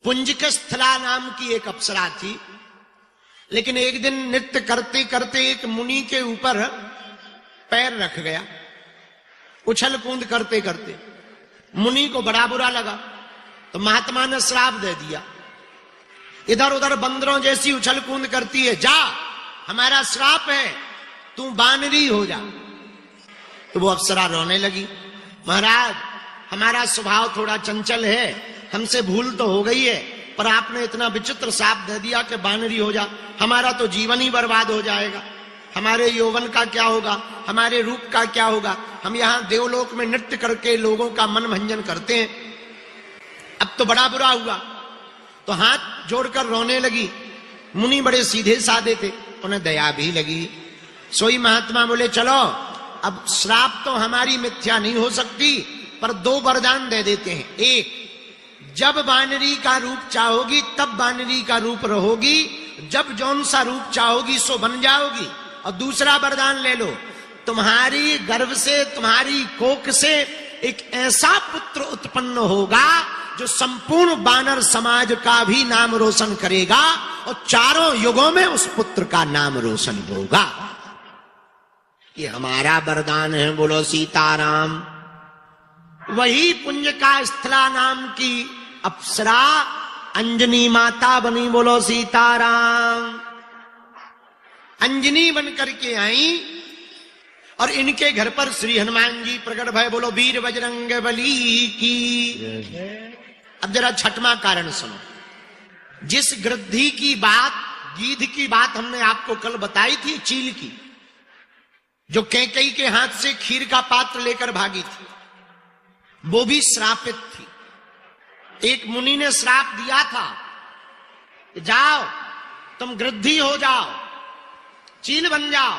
पुंजिक स्थला नाम की एक अप्सरा थी, लेकिन एक दिन नृत्य करते करते एक मुनि के ऊपर पैर रख गया, उछल कूद करते करते। मुनि को बड़ा बुरा लगा, तो महात्मा ने श्राप दे दिया, इधर उधर बंदरों जैसी उछल कूद करती है, जा, हमारा श्राप है, तू बानरी हो जा। तो वो अप्सरा रोने लगी, महाराज हमारा स्वभाव थोड़ा चंचल है, हमसे भूल तो हो गई है, पर आपने इतना विचित्र श्राप दे दिया कि बानरी हो जा, हमारा तो जीवन ही बर्बाद हो जाएगा, हमारे यौवन का क्या होगा, हमारे रूप का क्या होगा, हम यहाँ देवलोक में नृत्य करके लोगों का मन भंजन करते हैं, अब तो बड़ा बुरा हुआ। तो हाथ जोड़कर रोने लगी। मुनि बड़े सीधे साधे थे, उन्हें दया भी लगी। सोई महात्मा बोले, चलो अब श्राप तो हमारी मिथ्या नहीं हो सकती, पर दो वरदान दे देते हैं। एक, जब बानरी का रूप चाहोगी तब बानरी का रूप रहोगी, जब जौन सा रूप चाहोगी सो बन जाओगी। और दूसरा वरदान ले लो, तुम्हारी गर्भ से, तुम्हारी कोख से एक ऐसा पुत्र उत्पन्न होगा जो संपूर्ण बानर समाज का भी नाम रोशन करेगा, और चारों युगों में उस पुत्र का नाम रोशन होगा। ये हमारा वरदान है, बोलो सीताराम। वही पुंजिका स्थला नाम की अप्सरा अंजनी माता बनी, बोलो सीताराम। अंजनी बन करके आई और इनके घर पर श्री हनुमान जी प्रकट भय, बोलो वीर बजरंग बली की। अब जरा छठवां कारण सुनो। जिस गृद्धि की बात, गीध की बात हमने आपको कल बताई थी, चील की, जो कैकेयी के हाथ से खीर का पात्र लेकर भागी थी, वो भी श्रापित थी। एक मुनि ने श्राप दिया था, जाओ तुम गृद्धि हो जाओ, चील बन जाओ।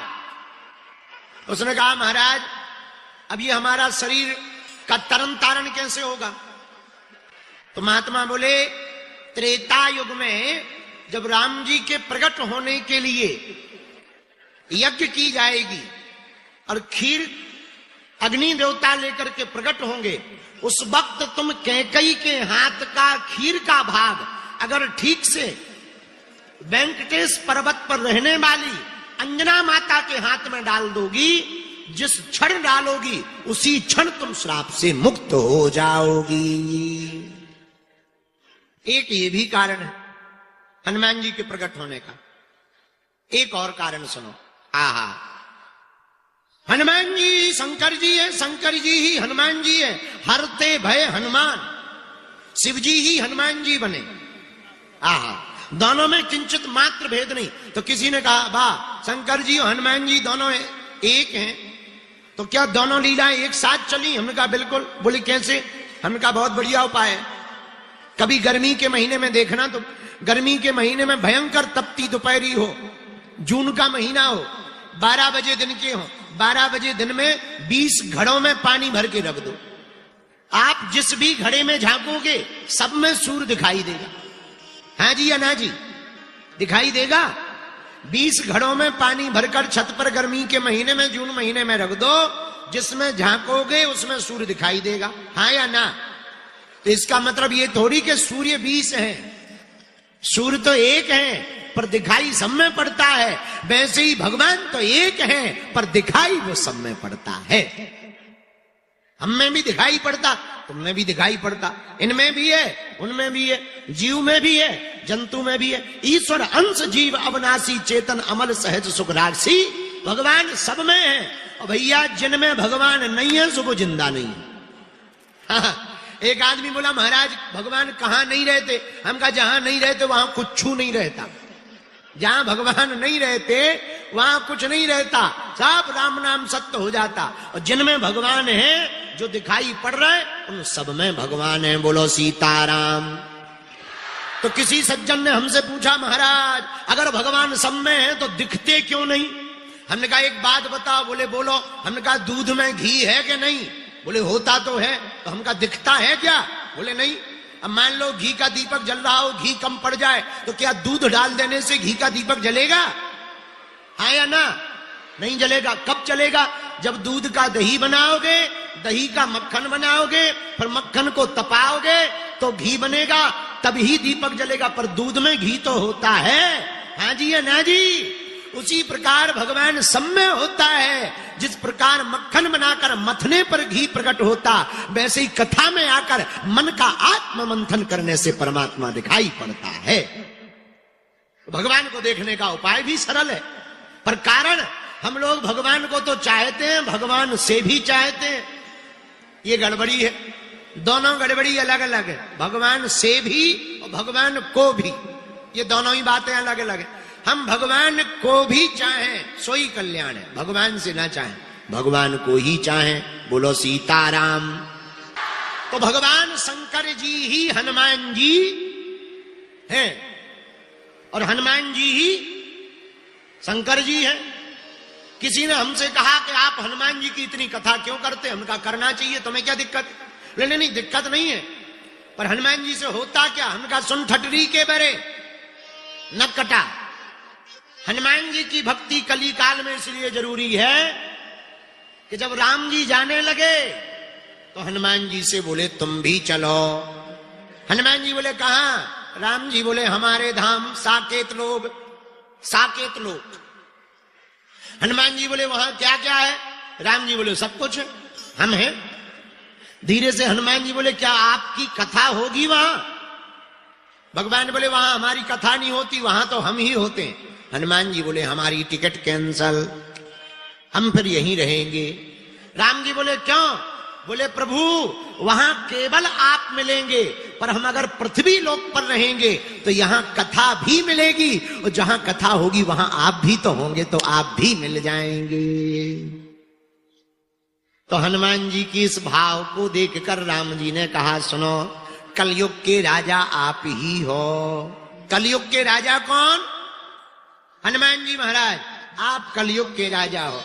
उसने कहा, महाराज अब ये हमारा शरीर का तरन तारण कैसे होगा? तो महात्मा बोले, त्रेता युग में जब राम जी के प्रकट होने के लिए यज्ञ की जाएगी और खीर अग्नि देवता लेकर के प्रकट होंगे, उस वक्त तुम कैकेयी के हाथ का खीर का भाग अगर ठीक से वेंकटेश पर्वत पर रहने वाली अंजना माता के हाथ में डाल दोगी, जिस क्षण डालोगी उसी क्षण तुम श्राप से मुक्त हो जाओगी। एक ये भी कारण है हनुमान जी के प्रकट होने का। एक और कारण सुनो। आहा, हनुमान जी शंकर जी है, शंकर जी ही हनुमान जी है, हरते भय हनुमान, शिव जी ही हनुमान जी बने। आहा, दोनों में किंचित मात्र भेद नहीं। तो किसी ने कहा, वाह शंकर जी और हनुमान जी दोनों एक हैं, तो क्या दोनों लीलाएं एक साथ चली? हमने कहा बिल्कुल। बोले कैसे? हमने कहा बहुत बढ़िया उपाय है। कभी गर्मी के महीने में देखना, तो गर्मी के महीने में भयंकर तपती दोपहरी हो, जून का महीना हो, 12 बजे दिन के हो, 12 बजे दिन में 20 घड़ों में पानी भर के रख दो। आप जिस भी घड़े में झांकोगे सब में सूर्य दिखाई देगा। हाँ जी या ना जी? दिखाई देगा। 20 घड़ों में पानी भरकर छत पर गर्मी के महीने में, जून महीने में रख दो, जिसमें झांकोगे उसमें सूर्य दिखाई देगा। हाँ या ना? तो इसका मतलब ये थोड़ी कि सूर्य 20 है, सूर्य तो एक है पर दिखाई सब में पड़ता है। वैसे ही भगवान तो एक है पर दिखाई वो सब में पड़ता है। हम में भी दिखाई पड़ता, तुमने भी दिखाई पड़ता, इनमें भी है, उनमें भी है, जीव में भी है, जंतु में भी है। ईश्वर अंश जीव अविनाशी चेतन अमल सहज सुख राशि, भगवान सब में है। और भैया जिनमें भगवान नहीं है सो वो जिंदा नहीं है। हाँ, एक आदमी बोला, महाराज भगवान कहां नहीं रहते? हम कहा जहां नहीं रहते वहां कुछ नहीं रहता। जहां भगवान नहीं रहते वहां कुछ नहीं रहता, सब राम नाम सत्य हो जाता। और जिनमें भगवान है, जो दिखाई पड़ रहा है, उन सब में भगवान है, बोलो सीताराम। तो किसी सज्जन ने हमसे पूछा, महाराज अगर भगवान सब में है तो दिखते क्यों नहीं? हमने कहा एक बात बताओ। बोले बोलो। हमने कहा दूध में घी है कि नहीं? बोले होता तो है। तो हम कहा दिखता है क्या? बोले नहीं। अब मान लो घी का दीपक जल रहा हो, घी कम पड़ जाए, तो क्या दूध डाल देने से घी का दीपक जलेगा? हाँ या ना? नहीं जलेगा। कब चलेगा? जब दूध का दही बनाओगे, दही का मक्खन बनाओगे, फिर मक्खन को तपाओगे तो घी बनेगा, तभी दीपक जलेगा, पर दूध में घी तो होता है। हाँ जी या ना जी? उसी प्रकार भगवान सब में होता है। जिस प्रकार मक्खन बनाकर मथने पर घी प्रकट होता, वैसे ही कथा में आकर मन का आत्म मंथन करने से परमात्मा दिखाई पड़ता है। भगवान को देखने का उपाय भी सरल है, पर कारण हम लोग भगवान को तो चाहते हैं, भगवान से भी चाहते हैं। ये गड़बड़ी है, दोनों गड़बड़ी अलग अलग है। भगवान से भी और भगवान को भी, ये दोनों ही बातें अलग अलग है। हम भगवान को भी चाहें सोई कल्याण है, भगवान से ना चाहें, भगवान को ही चाहें। बोलो सीताराम। तो भगवान शंकर जी ही हनुमान जी हैं और हनुमान जी ही शंकर जी हैं। किसी ने हमसे कहा कि आप हनुमान जी की इतनी कथा क्यों करते हैं? हमका करना चाहिए, तुम्हें क्या दिक्कत है? नहीं, दिक्कत नहीं है, पर हनुमान जी से होता क्या? हमका सुन ठटरी के बरे न कटा। हनुमान जी की भक्ति कली काल में इसलिए जरूरी है कि जब राम जी जाने लगे तो हनुमान जी से बोले तुम भी चलो। हनुमान जी बोले कहां? राम जी बोले हमारे धाम साकेत लोक। साकेत लोक। हनुमान जी बोले वहां क्या क्या है? राम जी बोले सब कुछ है, हम हैं। धीरे से हनुमान जी बोले क्या आपकी कथा होगी वहां? भगवान बोले वहां हमारी कथा नहीं होती, वहां तो हम ही होते हैं। हनुमान जी बोले हमारी टिकट कैंसल, हम फिर यहीं रहेंगे। राम जी बोले क्यों? बोले प्रभु वहां केवल आप मिलेंगे, पर हम अगर पृथ्वी लोक पर रहेंगे तो यहां कथा भी मिलेगी, और जहां कथा होगी वहां आप भी तो होंगे, तो आप भी मिल जाएंगे। तो हनुमान जी की इस भाव को देखकर राम जी ने कहा सुनो, कलयुग के राजा आप ही हो। कलयुग के राजा कौन? हनुमान जी महाराज। आप कलयुग के राजा हो।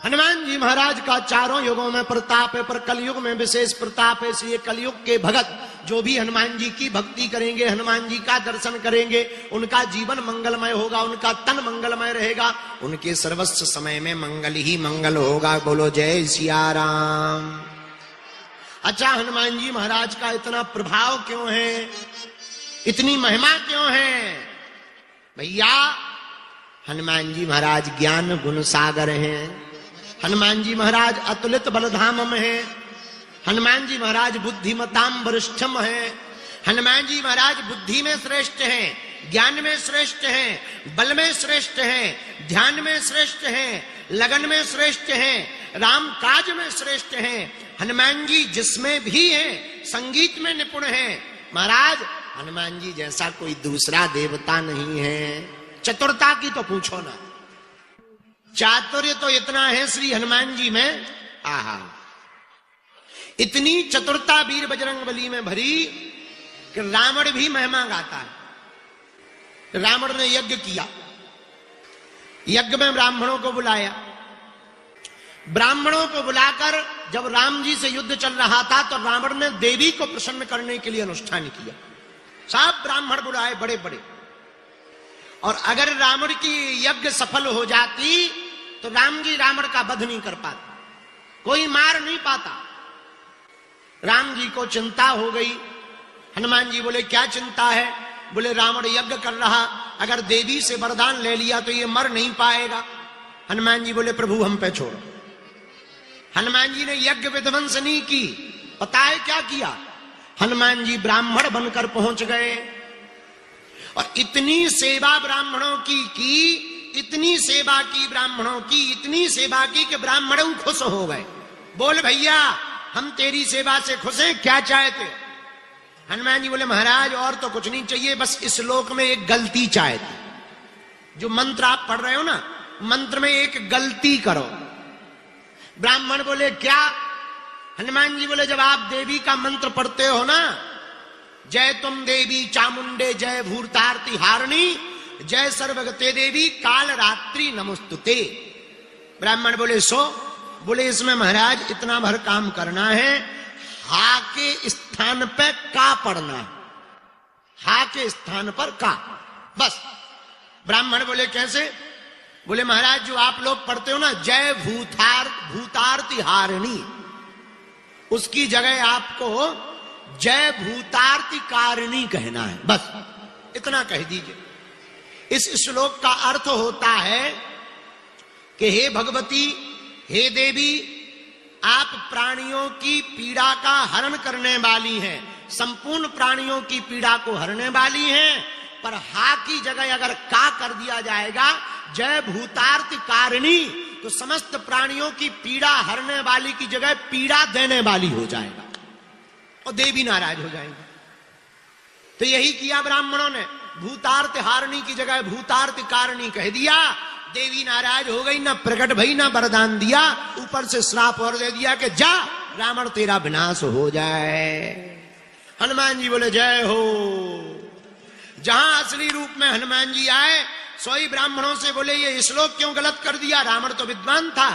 हनुमान जी महाराज का चारों युगों में प्रताप है, पर कलयुग में विशेष प्रताप है। इसलिए कलयुग के भगत जो भी हनुमान जी की भक्ति करेंगे, हनुमान जी का दर्शन करेंगे, उनका जीवन मंगलमय होगा, उनका तन मंगलमय रहेगा, उनके सर्वस्व समय में मंगल ही मंगल होगा। बोलो जय सिया राम। अच्छा, हनुमान जी महाराज का इतना प्रभाव क्यों है, इतनी महिमा क्यों है? भैया हनुमान जी महाराज ज्ञान गुण सागर हैं। हनुमान जी महाराज अतुलित बलधामम है। हनुमान जी महाराज बुद्धिमताम वरिष्ठम है। हनुमान जी महाराज बुद्धि में श्रेष्ठ हैं, ज्ञान में श्रेष्ठ हैं, बल में श्रेष्ठ हैं, ध्यान में श्रेष्ठ हैं, लगन में श्रेष्ठ हैं, राम काज में श्रेष्ठ हैं। हनुमान जी जिसमें भी हैं, संगीत में निपुण हैं। महाराज हनुमान जी जैसा कोई दूसरा देवता नहीं है। चतुरता की तो पूछो ना, चातुर्य तो इतना है श्री हनुमान जी में। आहा, इतनी चतुरता वीर बजरंगबली में भरी कि रावण भी महिमा गाता है। रावण ने यज्ञ किया, यज्ञ में ब्राह्मणों को बुलाया। ब्राह्मणों को बुलाकर जब राम जी से युद्ध चल रहा था तो रावण ने देवी को प्रसन्न करने के लिए अनुष्ठान किया। सब ब्राह्मण बुलाए बड़े बड़े, और अगर रावण की यज्ञ सफल हो जाती तो राम जी रावण का वध नहीं कर पाते, कोई मार नहीं पाता। राम जी को चिंता हो गई। हनुमान जी बोले क्या चिंता है? बोले रावण यज्ञ कर रहा, अगर देवी से वरदान ले लिया तो ये मर नहीं पाएगा। हनुमान जी बोले प्रभु हम पे छोड़ो। हनुमान जी ने यज्ञ विध्वंस नहीं की, पता है क्या किया? हनुमान जी ब्राह्मण बनकर पहुंच गए और इतनी सेवा ब्राह्मणों की इतनी सेवा की ब्राह्मणों की, इतनी सेवा की कि ब्राह्मण खुश हो गए। बोल भैया हम तेरी सेवा से खुश हैं, क्या चाहते? हनुमान जी बोले महाराज और तो कुछ नहीं चाहिए, बस इस श्लोक में एक गलती चाहती। जो मंत्र आप पढ़ रहे हो ना, मंत्र में एक गलती करो। ब्राह्मण बोले क्या? हनुमान जी बोले जब आप देवी का मंत्र पढ़ते हो ना, जय तुम देवी चामुंडे जय भूतारती हारणी जय सर्वगते देवी काल रात्रि नमस्तुते। ब्राह्मण बोले सो? बोले इसमें महाराज इतना भर काम करना है, हा के स्थान पे का पढ़ना है, हा के स्थान पर का, बस। ब्राह्मण बोले कैसे? बोले महाराज जो आप लोग पढ़ते हो ना जय भूतारती हारणी, उसकी जगह आपको जय भूतार्ति कारिणी कहना है, बस इतना कह दीजिए। इस श्लोक का अर्थ होता है कि हे भगवती, हे देवी, आप प्राणियों की पीड़ा का हरण करने वाली हैं, संपूर्ण प्राणियों की पीड़ा को हरने वाली हैं। पर हा की जगह अगर का कर दिया जाएगा, जय भूतार्थ कारिणी, तो समस्त प्राणियों की पीड़ा हरने वाली की जगह पीड़ा देने वाली हो जाएगा और देवी नाराज हो जाएंगे। तो यही किया ब्राह्मणों ने, भूतार्थ हारणी की जगह भूतार्थ कारिणी कह दिया। देवी नाराज हो गई, ना प्रकट भई, ना वरदान दिया, ऊपर से श्राप और दे दिया कि जा रावण तेरा विनाश हो जाए। हनुमान जी बोले जय हो। जहां असली रूप में हनुमान जी आए, सोई ब्राह्मणों से बोले ये श्लोक क्यों गलत कर दिया, रावण तो विद्वान था।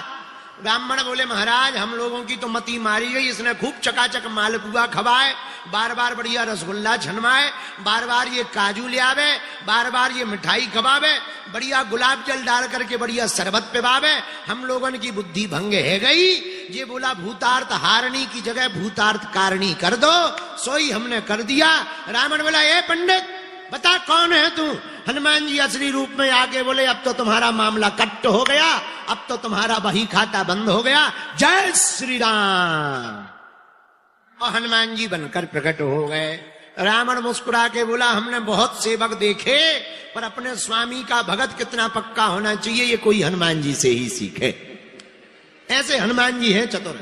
ब्राह्मण बोले महाराज हम लोगों की तो मती मारी गई, इसने खूब चकाचक मालपुआ खवाए, बार बार बढ़िया रसगुल्ला छनवाए, बार बार ये काजू ले आवे, बार बार ये मिठाई खवावे, बढ़िया गुलाब जल डाल करके बढ़िया शरबत पिवावे, हम लोगों की बुद्धि भंग है गई। ये बोला भूतार्थ हारणी की जगह भूतार्थ कारिणी कर दो, सोई हमने कर दिया। रावण बोला ए पंडित बता कौन है तू। हनुमान जी असली रूप में आके बोले अब तो तुम्हारा मामला कट हो गया, अब तो तुम्हारा बही खाता बंद हो गया, जय श्री राम। और हनुमान जी बनकर प्रकट हो गए। रावण मुस्कुरा के बोला हमने बहुत सेवक देखे, पर अपने स्वामी का भगत कितना पक्का होना चाहिए ये कोई हनुमान जी से ही सीखे। ऐसे हनुमान जी हैं चतुर।